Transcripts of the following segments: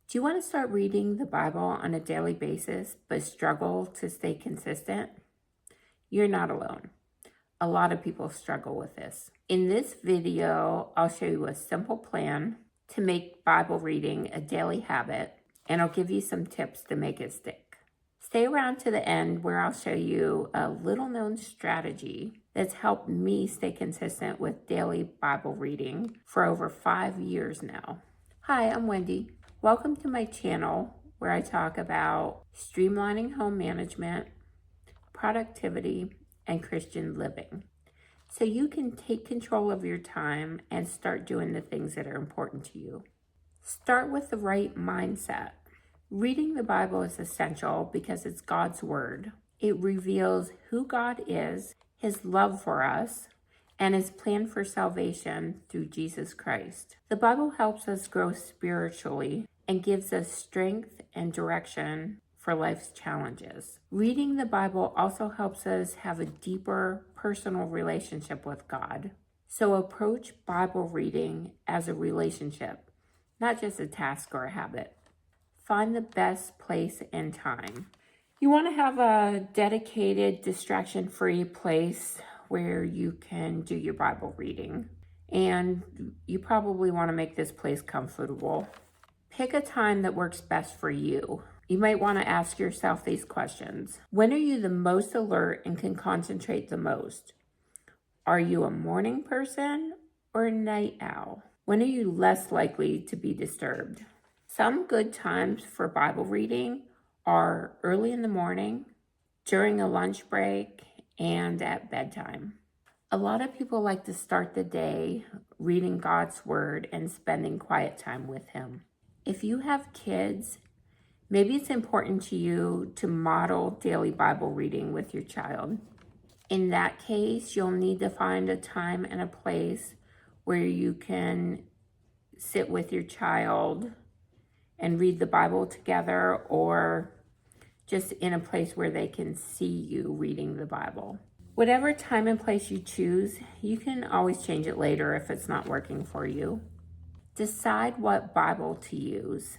Do you want to start reading the Bible on a daily basis but struggle to stay consistent? You're not alone. A lot of people struggle with this. In this video, I'll show you a simple plan to make Bible reading a daily habit, and I'll give you some tips to make it stick. Stay around to the end where I'll show you a little known strategy that's helped me stay consistent with daily Bible reading for over 5 years now. Hi, I'm Wendy. Welcome to my channel where I talk about streamlining home management, productivity, and Christian living, so you can take control of your time and start doing the things that are important to you. Start with the right mindset. Reading the Bible is essential because it's God's word. It reveals who God is, his love for us, and his plan for salvation through Jesus Christ. The Bible helps us grow spiritually and gives us strength and direction for life's challenges. Reading the Bible also helps us have a deeper personal relationship with God. So approach Bible reading as a relationship, not just a task or a habit. Find the best place and time. You want to have a dedicated, distraction-free place where you can do your Bible reading. And you probably want to make this place comfortable. Pick a time that works best for you. You might want to ask yourself these questions. When are you the most alert and can concentrate the most? Are you a morning person or a night owl? When are you less likely to be disturbed? Some good times for Bible reading are early in the morning, during a lunch break, and at bedtime. A lot of people like to start the day reading God's word and spending quiet time with him. If you have kids, maybe it's important to you to model daily Bible reading with your child. In that case, you'll need to find a time and a place where you can sit with your child and read the Bible together, or just in a place where they can see you reading the Bible. Whatever time and place you choose, you can always change it later if it's not working for you. Decide what Bible to use.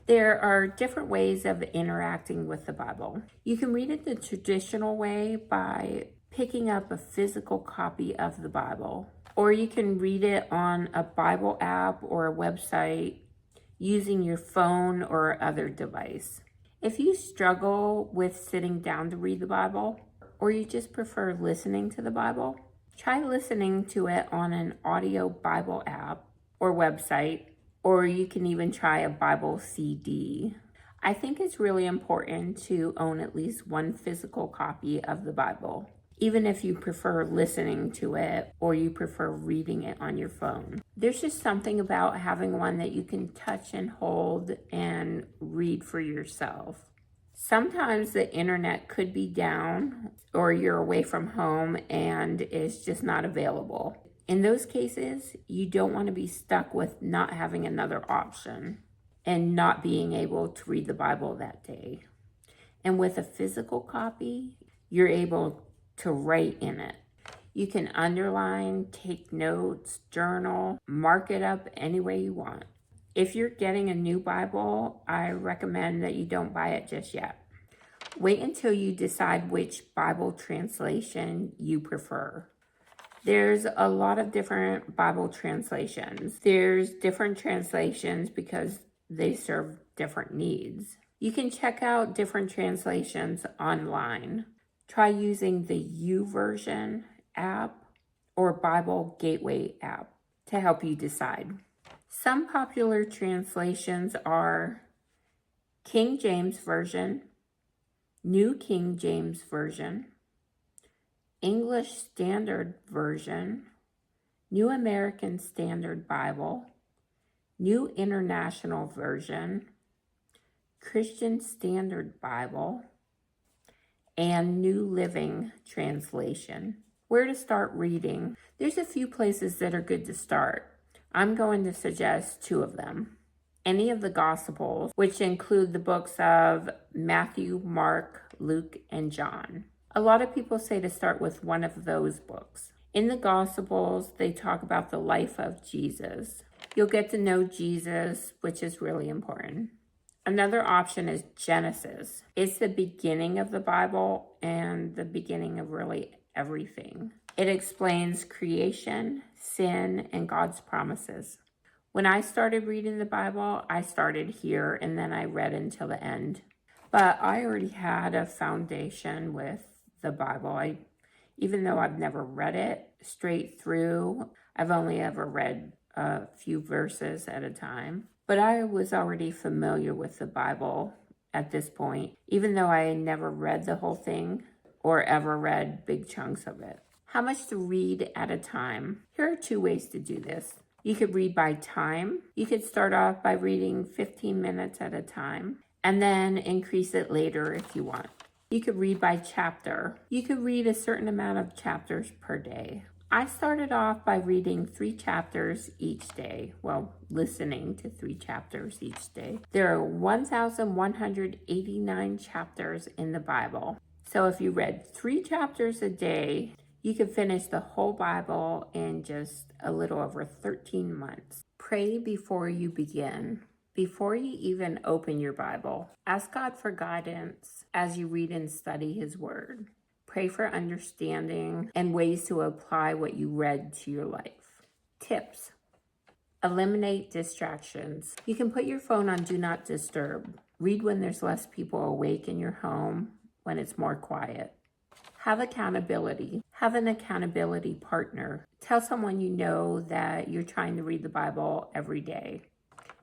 There are different ways of interacting with the Bible. You can read it the traditional way by picking up a physical copy of the Bible, or you can read it on a Bible app or a website using your phone or other device. If you struggle with sitting down to read the Bible, or you just prefer listening to the Bible, try listening to it on an audio Bible app or website, or you can even try a Bible CD. I think it's really important to own at least one physical copy of the Bible, even if you prefer listening to it or you prefer reading it on your phone. There's just something about having one that you can touch and hold and read for yourself. Sometimes the internet could be down or you're away from home and it's just not available. In those cases, you don't want to be stuck with not having another option and not being able to read the Bible that day. And with a physical copy, you're able to write in it. You can underline, take notes, journal, mark it up any way you want. If you're getting a new Bible, I recommend that you don't buy it just yet. Wait until you decide which Bible translation you prefer. There's a lot of different Bible translations. There's different translations because they serve different needs. You can check out different translations online. Try using the YouVersion app or Bible Gateway app to help you decide. Some popular translations are King James Version, New King James Version, English Standard Version, New American Standard Bible, New International Version, Christian Standard Bible, and New Living Translation. Where to start reading? There's a few places that are good to start. I'm going to suggest 2 of them. Any of the Gospels, which include the books of Matthew, Mark, Luke, and John. A lot of people say to start with one of those books. In the Gospels, they talk about the life of Jesus. You'll get to know Jesus, which is really important. Another option is Genesis. It's the beginning of the Bible and the beginning of really everything. It explains creation, sin, and God's promises. When I started reading the Bible, I started here and then I read until the end. But I already had a foundation with the Bible. Even though I've never read it straight through, I've only ever read a few verses at a time. But I was already familiar with the Bible at this point, even though I never read the whole thing or ever read big chunks of it. How much to read at a time? Here are 2 ways to do this. You could read by time. You could start off by reading 15 minutes at a time and then increase it later if you want. You could read by chapter. You could read a certain amount of chapters per day. I started off by reading 3 chapters each day. Well, listening to 3 chapters each day. There are 1,189 chapters in the Bible. So if you read 3 chapters a day, you could finish the whole Bible in just a little over 13 months. Pray before you begin. Before you even open your Bible, ask God for guidance as you read and study His Word. Pray for understanding and ways to apply what you read to your life. Tips. Eliminate distractions. You can put your phone on Do Not Disturb. Read when there's less people awake in your home, when it's more quiet. Have accountability. Have an accountability partner. Tell someone you know that you're trying to read the Bible every day.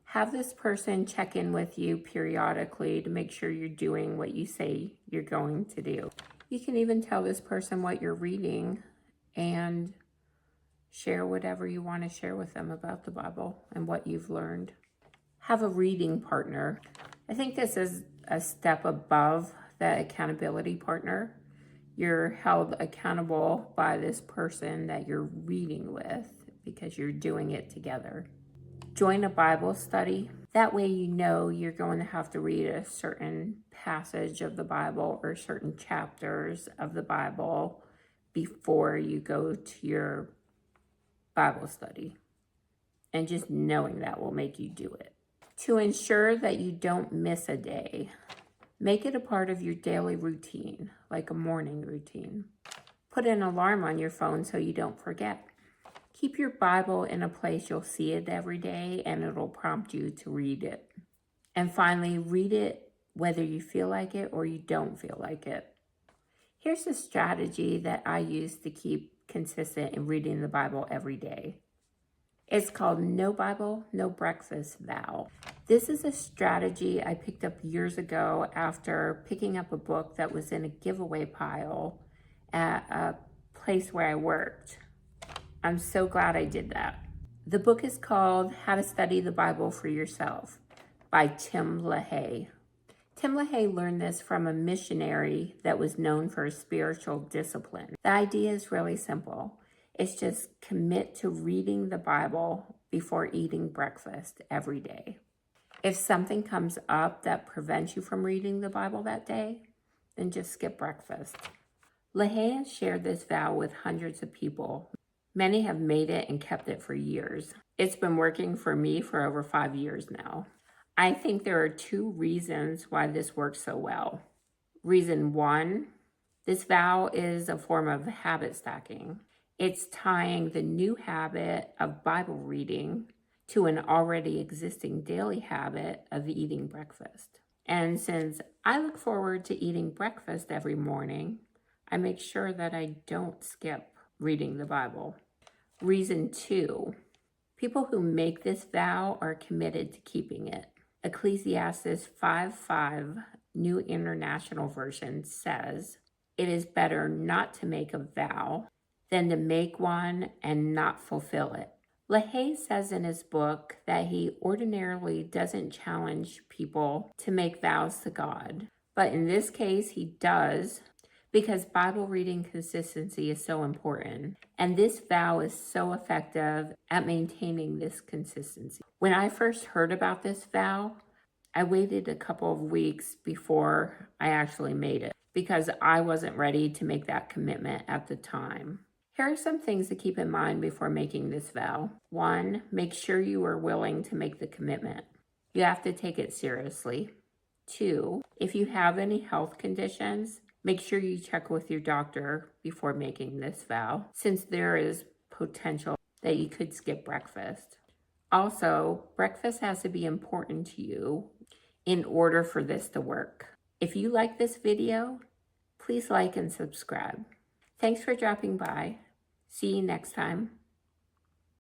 Have this person check in with you periodically to make sure you're doing what you say you're going to do. You can even tell this person what you're reading and share whatever you want to share with them about the Bible and what you've learned. Have a reading partner. I think this is a step above the accountability partner. You're held accountable by this person that you're reading with because you're doing it together. Join a Bible study. That way you know you're going to have to read a certain passage of the Bible or certain chapters of the Bible before you go to your Bible study. And just knowing that will make you do it. To ensure that you don't miss a day, make it a part of your daily routine, like a morning routine. Put an alarm on your phone so you don't forget. Keep your Bible in a place you'll see it every day and it'll prompt you to read it. And finally, read it whether you feel like it or you don't feel like it. Here's a strategy that I use to keep consistent in reading the Bible every day. It's called No Bible, No Breakfast vow. This is a strategy I picked up years ago after picking up a book that was in a giveaway pile at a place where I worked. I'm so glad I did that. The book is called How to Study the Bible for Yourself by Tim LaHaye. Tim LaHaye learned this from a missionary that was known for his spiritual discipline. The idea is really simple. It's just commit to reading the Bible before eating breakfast every day. If something comes up that prevents you from reading the Bible that day, then just skip breakfast. LaHaye has shared this vow with hundreds of people. Many have made it and kept it for years. It's been working for me for over 5 years now. I think there are 2 reasons why this works so well. Reason 1, this vow is a form of habit stacking. It's tying the new habit of Bible reading to an already existing daily habit of eating breakfast. And since I look forward to eating breakfast every morning, I make sure that I don't skip reading the Bible. Reason 2, people who make this vow are committed to keeping it. Ecclesiastes 5:5, New International Version says, "It is better not to make a vow than to make one and not fulfill it." LaHaye says in his book that he ordinarily doesn't challenge people to make vows to God, but in this case he does, because Bible reading consistency is so important. And this vow is so effective at maintaining this consistency. When I first heard about this vow, I waited a couple of weeks before I actually made it because I wasn't ready to make that commitment at the time. Here are some things to keep in mind before making this vow. 1, make sure you are willing to make the commitment. You have to take it seriously. 2, if you have any health conditions, make sure you check with your doctor before making this vow, since there is potential that you could skip breakfast. Also, breakfast has to be important to you in order for this to work. If you like this video, please like and subscribe. Thanks for dropping by. See you next time.